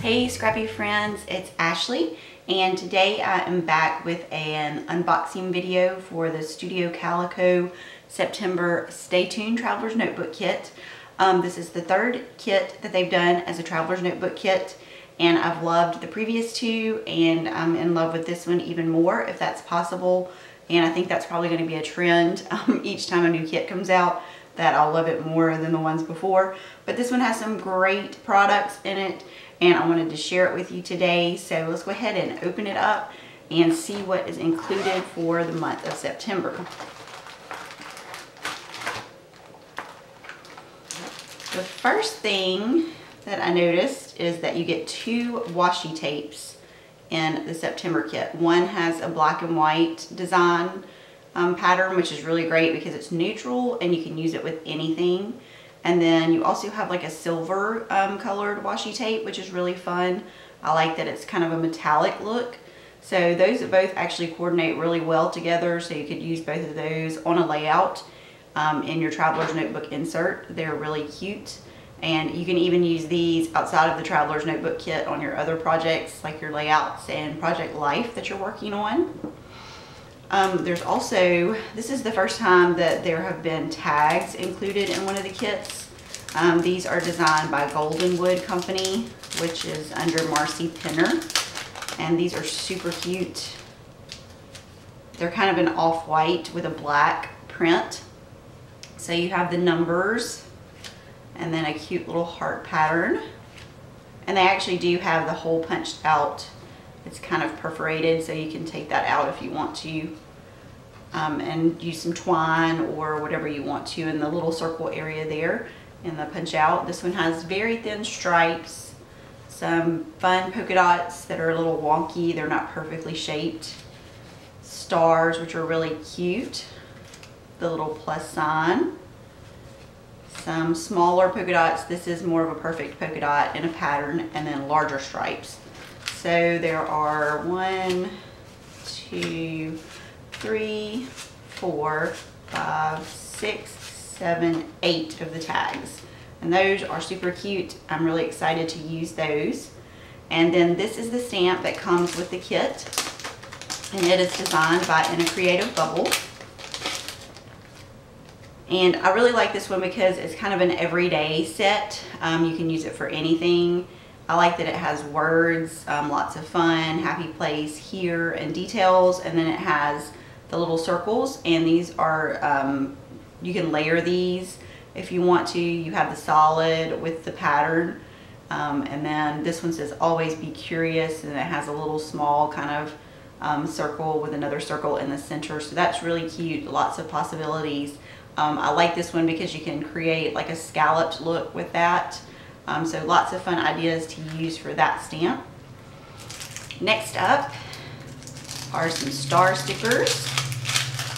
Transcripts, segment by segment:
Hey scrappy friends, it's Ashley, and today I am back with an unboxing video for the Studio Calico September Stay Tuned Traveler's Notebook Kit. This is the third kit that they've done as a Traveler's Notebook Kit, and I've loved the previous two, and I'm in love with this one even more if that's possible. And I think that's probably going to be a trend each time a new kit comes out, that I'll love it more than the ones before. But this one has some great products in it, and I wanted to share it with you today. So let's go ahead and open it up and see what is included for the month of September. The first thing that I noticed is that you get two washi tapes in the September kit. One has a black and white design pattern, which is really great because it's neutral and you can use it with anything. And then you also have like a silver colored washi tape, which is really fun. I like that it's kind of a metallic look. So those both actually coordinate really well together, so you could use both of those on a layout in your Traveler's Notebook insert. They're really cute. And you can even use these outside of the Traveler's Notebook kit on your other projects, like your layouts and Project Life that you're working on. There's also, this is the first time that there have been tags included in one of the kits. These are designed by Goldenwood Company, which is under Marcy Penner. And these are super cute. They're kind of an off-white with a black print. So you have the numbers and then a cute little heart pattern. And they actually do have the hole punched out. It's kind of perforated, so you can take that out if you want to, and use some twine or whatever you want to in the little circle area there in the punch out. This one has very thin stripes, some fun polka dots that are a little wonky. They're not perfectly shaped. Stars, which are really cute. The little plus sign. Some smaller polka dots. This is more of a perfect polka dot in a pattern, and then larger stripes. So there are 1, 2, 3, 4, 5, 6, 7, 8 of the tags. And those are super cute. I'm really excited to use those. And then this is the stamp that comes with the kit. And it is designed by In a Creative Bubble. And I really like this one because it's kind of an everyday set. You can use it for anything. I like that it has words, lots of fun, happy place, here, and details. And then it has the little circles, and these are, you can layer these if you want to. You have the solid with the pattern. And then this one says always be curious, and it has a little small kind of circle with another circle in the center. So that's really cute, lots of possibilities. I like this one because you can create like a scalloped look with that. So lots of fun ideas to use for that stamp. Next up are some star stickers.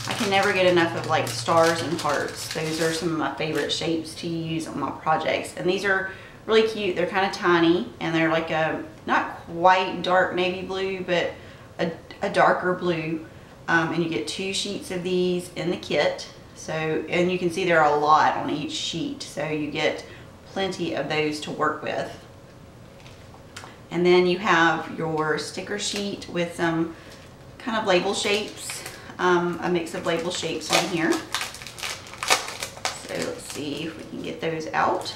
I can never get enough of like stars and hearts. Those are some of my favorite shapes to use on my projects. And these are really cute. They're kind of tiny, and they're like a, not quite dark navy blue, but a darker blue. And you get 2 sheets of these in the kit. So, and you can see there are a lot on each sheet. So you get plenty of those to work with. And then you have your sticker sheet with some kind of label shapes, a mix of label shapes in here. So let's see if we can get those out.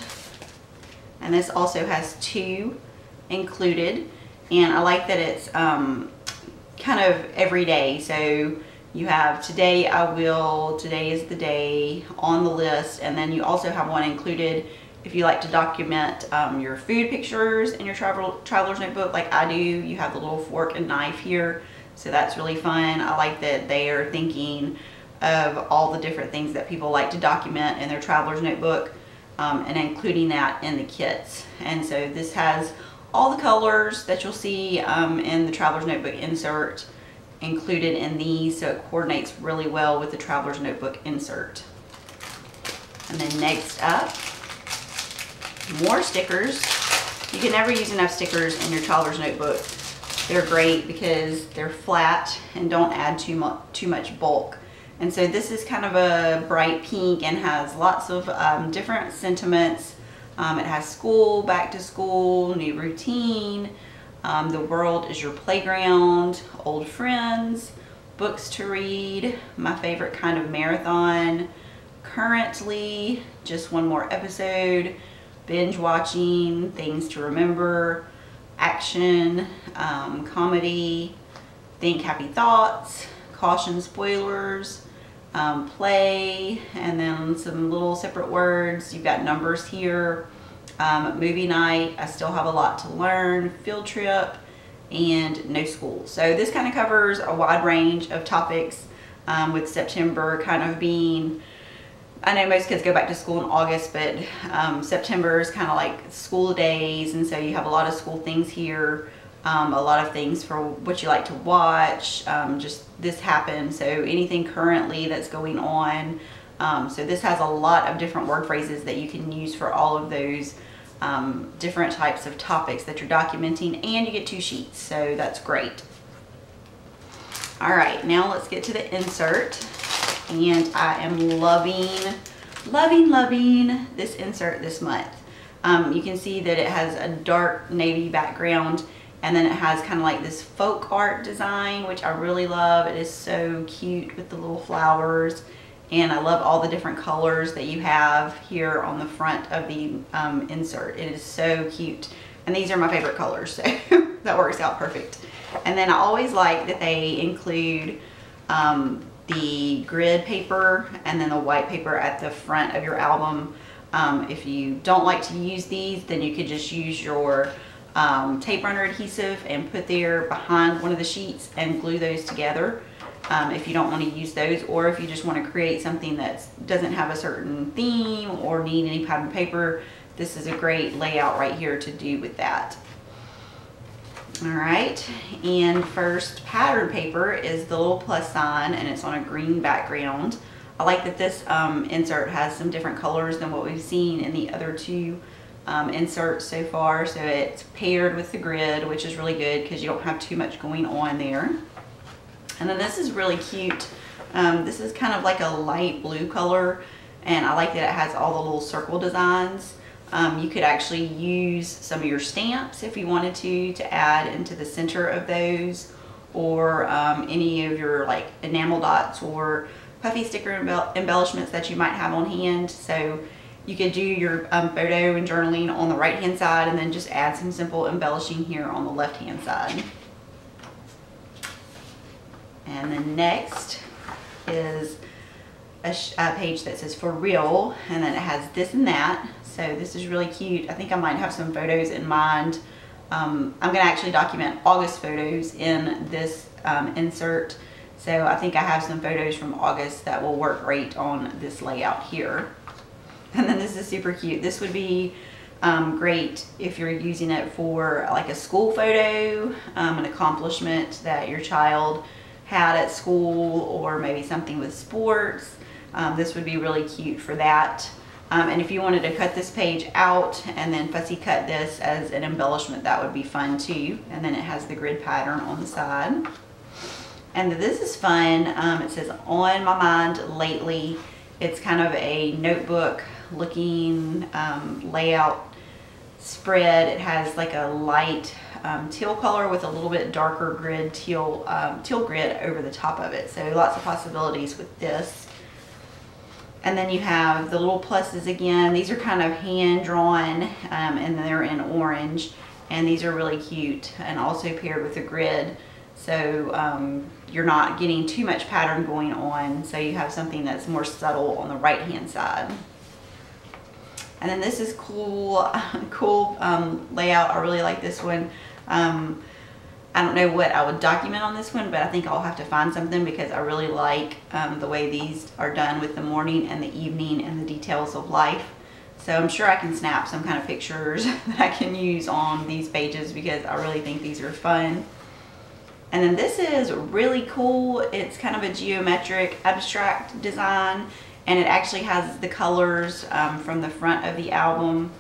And this also has 2 included, and I like that it's kind of everyday. So you have today I will, today is the day, on the list, and then you also have one included if you like to document your food pictures in your Traveler's Notebook like I do. You have the little fork and knife here, so that's really fun. I like that they are thinking of all the different things that people like to document in their Traveler's Notebook, and including that in the kits. And so this has all the colors that you'll see in the Traveler's Notebook insert included in these, so it coordinates really well with the Traveler's Notebook insert. And then next up, more stickers. You can never use enough stickers in your Traveler's Notebook. They're great because they're flat and don't add too much bulk. And so this is kind of a bright pink and has lots of different sentiments It has school, back to school, new routine, the world is your playground, old friends, books to read, my favorite kind of marathon, currently, just one more episode, binge watching, things to remember, action, comedy, think happy thoughts, caution spoilers, play, and then some little separate words. You've got numbers here, movie night, I still have a lot to learn, field trip, and no school. So this kind of covers a wide range of topics, with September kind of being, I know most kids go back to school in August, but September is kind of like school days, and so you have a lot of school things here, a lot of things for what you like to watch, just this happened, so anything currently that's going on. So this has a lot of different word phrases that you can use for all of those different types of topics that you're documenting, and you get 2 sheets, so that's great. All right, now let's get to the insert, and I am loving this insert this month. You can see that it has a dark navy background, and then it has kind of like this folk art design, which I really love. It is so cute with the little flowers. And I love all the different colors that you have here on the front of the insert. It is so cute. And these are my favorite colors, so that works out perfect. And then I always like that they include the grid paper and then the white paper at the front of your album. If you don't like to use these, then you could just use your tape runner adhesive and put there behind one of the sheets and glue those together. If you don't want to use those, or if you just want to create something that doesn't have a certain theme or need any pattern paper, this is a great layout right here to do with that. All right, and first pattern paper is the little plus sign, and it's on a green background. I like that this insert has some different colors than what we've seen in the other 2 inserts so far. So it's paired with the grid, which is really good because you don't have too much going on there. And then this is really cute. This is kind of like a light blue color, and I like that it has all the little circle designs. You could actually use some of your stamps if you wanted to add into the center of those, or any of your like enamel dots or puffy sticker embellishments that you might have on hand. So you could do your photo and journaling on the right hand side, and then just add some simple embellishing here on the left hand side. And the next is a page that says for real, and then it has this and that. So this is really cute. I think I might have some photos in mind. I'm going to actually document August photos in this insert. So I think I have some photos from August that will work great on this layout here. And then this is super cute. This would be great if you're using it for like a school photo, an accomplishment that your child had at school, or maybe something with sports. This would be really cute for that. And if you wanted to cut this page out and then fussy cut this as an embellishment, that would be fun too. And then it has the grid pattern on the side. And this is fun. It says on my mind lately. It's kind of a notebook looking layout spread. It has like a light teal color with a little bit darker grid, teal grid over the top of it. So lots of possibilities with this. And then you have the little pluses again. These are kind of hand drawn, and they're in orange, and these are really cute and also paired with a grid. So you're not getting too much pattern going on, so you have something that's more subtle on the right hand side. And then this is cool layout. I really like this one. I don't know what I would document on this one, but I think I'll have to find something because I really like the way these are done with the morning and the evening and the details of life. So I'm sure I can snap some kind of pictures that I can use on these pages because I really think these are fun. And then this is really cool. It's kind of a geometric abstract design, and it actually has the colors from the front of the album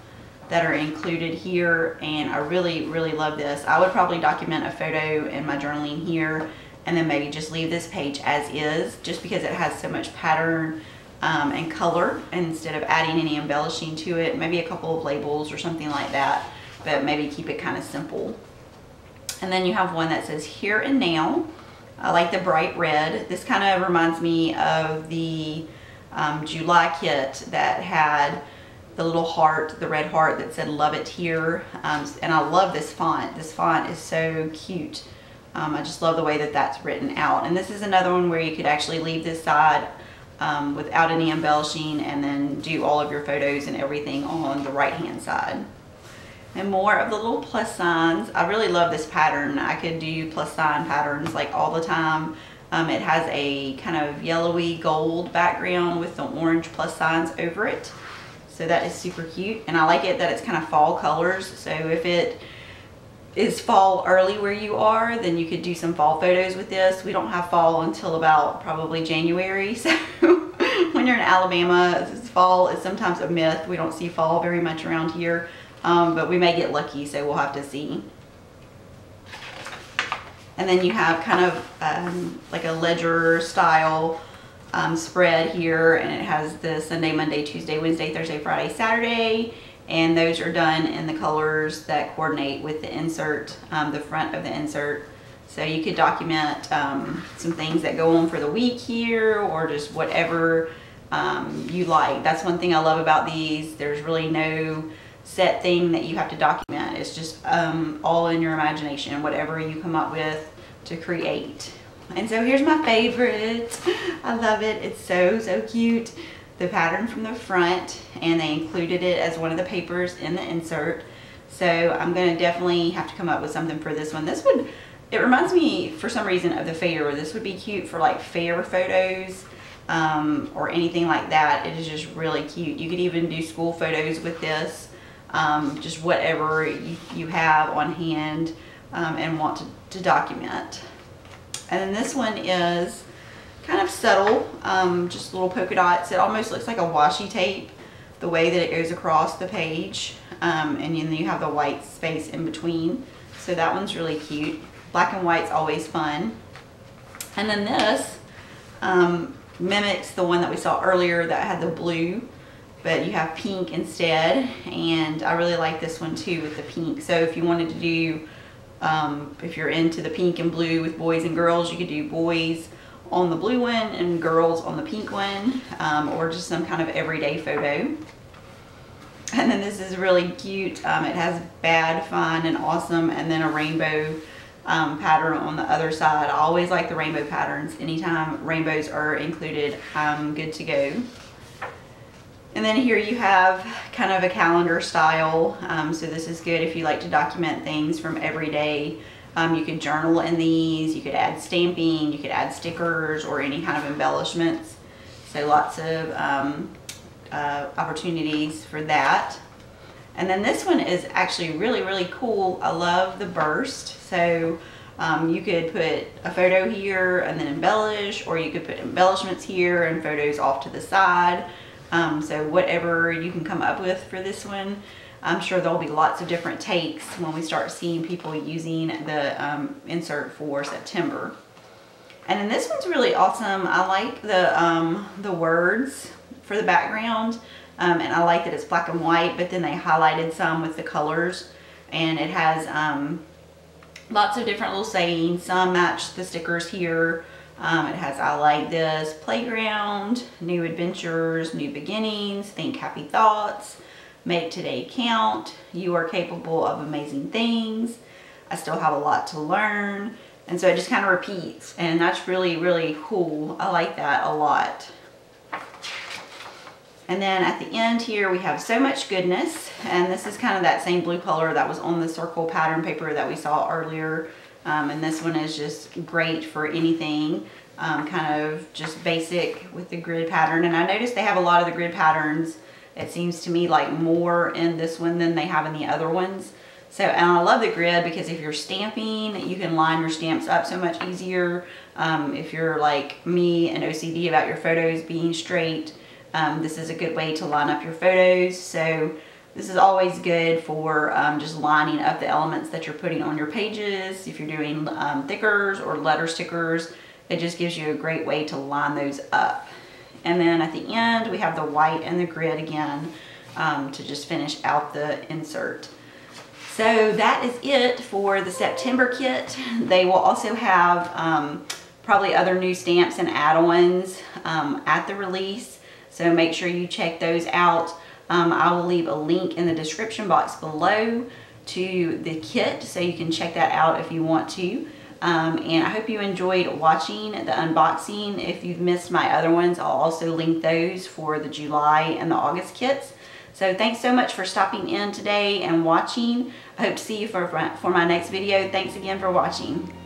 that are included here, and I really love this. I would probably document a photo in my journaling here, and then maybe just leave this page as is, just because it has so much pattern and color instead of adding any embellishing to it. Maybe a couple of labels or something like that, but maybe keep it kind of simple. And then you have one that says Here and Now. I like the bright red. This kind of reminds me of the July kit that had the little heart, the red heart that said Love It Here. And I love this font. This font is so cute. I just love the way that that's written out. And this is another one where you could actually leave this side without any embellishing and then do all of your photos and everything on the right hand side. And more of the little plus signs. I really love this pattern. I could do plus sign patterns like all the time. It has a kind of yellowy gold background with the orange plus signs over it. So that is super cute. And I like it that it's kind of fall colors. So if it is fall early where you are, then you could do some fall photos with this. We don't have fall until about probably January. So when you're in Alabama, fall is sometimes a myth. We don't see fall very much around here. But we may get lucky, so we'll have to see. And then you have kind of like a ledger style spread here, and it has the Sunday, Monday, Tuesday, Wednesday, Thursday, Friday, Saturday, and those are done in the colors that coordinate with the insert, the front of the insert. So you could document some things that go on for the week here, or just whatever you like. That's one thing I love about these. There's really no set thing that you have to document. It's just all in your imagination, whatever you come up with to create. And so here's my favorite. I love it. It's so, so cute. The pattern from the front, and they included it as one of the papers in the insert. So I'm going to definitely have to come up with something for this one. This would, it reminds me for some reason of the fair. This would be cute for like fair photos or anything like that. It is just really cute. You could even do school photos with this. Just whatever you have on hand and want to document. And then this one is kind of subtle, just little polka dots. It almost looks like a washi tape, the way that it goes across the page. And then you have the white space in between. So that one's really cute. Black and white's always fun. And then this mimics the one that we saw earlier that had the blue, but you have pink instead, and I really like this one too with the pink. So if you wanted to do, if you're into the pink and blue with boys and girls, you could do boys on the blue one and girls on the pink one, or just some kind of everyday photo. And then this is really cute. It has bad, fun, and awesome, and then a rainbow pattern on the other side. I always like the rainbow patterns. Anytime rainbows are included, I'm good to go. And then here you have kind of a calendar style. So this is good if you like to document things from every day. You could journal in these, you could add stamping, you could add stickers or any kind of embellishments. So lots of opportunities for that. And then this one is actually really, really cool. I love the burst. So you could put a photo here and then embellish, or you could put embellishments here and photos off to the side. So whatever you can come up with for this one. I'm sure there'll be lots of different takes when we start seeing people using the insert for September. And then this one's really awesome. I like the words for the background, and I like that it's black and white, but then they highlighted some with the colors, and it has lots of different little sayings. Some match the stickers here. It has I like this, playground, new adventures, new beginnings, think happy thoughts, make today count, you are capable of amazing things, I still have a lot to learn. And so it just kind of repeats, and that's really, really cool. I like that a lot. And then at the end here we have So Much Goodness, and this is kind of that same blue color that was on the circle pattern paper that we saw earlier. And this one is just great for anything, kind of just basic with the grid pattern. And I noticed they have a lot of the grid patterns, it seems to me, like more in this one than they have in the other ones. So, and I love the grid because if you're stamping, you can line your stamps up so much easier. If you're like me and OCD about your photos being straight, this is a good way to line up your photos. So this is always good for just lining up the elements that you're putting on your pages. If you're doing thickers or letter stickers, it just gives you a great way to line those up. And then at the end, we have the white and the grid again to just finish out the insert. So that is it for the September kit. They will also have probably other new stamps and add-ons at the release. So make sure you check those out. I will leave a link in the description box below to the kit, so you can check that out if you want to. And I hope you enjoyed watching the unboxing. If you've missed my other ones, I'll also link those for the July and the August kits. So thanks so much for stopping in today and watching. I hope to see you for my next video. Thanks again for watching.